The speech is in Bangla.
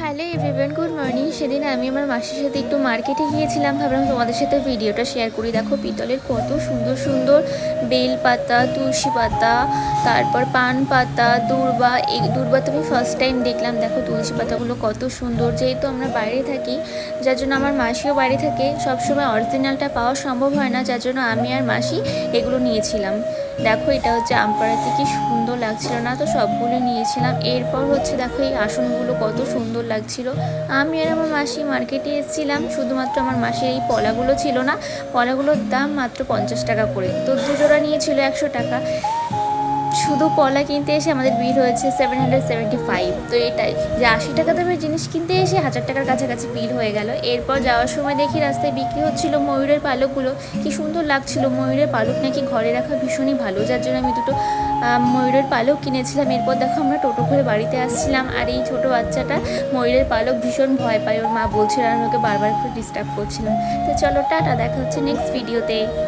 Hello everyone, good morning. সেদিন আমি আমার মাসির সাথে একটু মার্কেটে গিয়েছিলাম, ভাবলাম তোমাদের সাথে ভিডিওটা শেয়ার করি। দেখো পিতলের কত সুন্দর সুন্দর বেল পাতা, তুলসী পাতা, তারপর পান পাতা, দূর্বা। এই দূর্বা তো আমি ফার্স্ট টাইম দেখলাম। দেখো তুলসী পাতাগুলো কত সুন্দর। যেহেতু আমরা বাইরে থাকি, যার জন্য আমার মাসিও বাইরে থাকে, সবসময় অরিজিনালটা পাওয়া সম্ভব হয় না, যার জন্য আমি আর মাসি এগুলো নিয়েছিলাম। দেখো এটা হচ্ছে আমপাড়াতে, কি সুন্দর লাগছিল না? তো সবগুলো নিয়েছিলাম। এরপর হচ্ছে দেখো এই আসনগুলো কত সুন্দর লাগছিল। আমি আর আমার মাসি মার্কেটে এসেছিলাম, শুধুমাত্র আমার মাসির এই পলাগুলো ছিল না। পলাগুলোর দাম মাত্র 50 টাকা করে, তো দুজোড়া নিয়েছিল 100 টাকা। শুধু পলা কিনতে এসে আমাদের বিল হয়েছে 775। তো এটাই যে 80 টাকা দামের জিনিস কিনতে এসে 1000 টাকার কাছাকাছি বিল হয়ে গেল। এরপর যাওয়ার সময় দেখি রাস্তায় বিক্রি হচ্ছিল ময়ূরের পালকগুলো, কি সুন্দর লাগছিল। ময়ূরের পালক নাকি ঘরে রাখা ভীষণই ভালো, যার জন্য আমি দুটো ময়ূরের পালক কিনেছিলাম। এরপর দেখো আমরা টোটো করে বাড়িতে আসছিলাম, আর এই ছোটো বাচ্চাটা ময়ূরের পালক ভীষণ ভয় পায়, ওর মা বলছিল, আর আমি ওকে বারবার করে ডিস্টার্ব করছিলাম। তো চলো টাটা, দেখা হচ্ছে নেক্সট ভিডিওতে।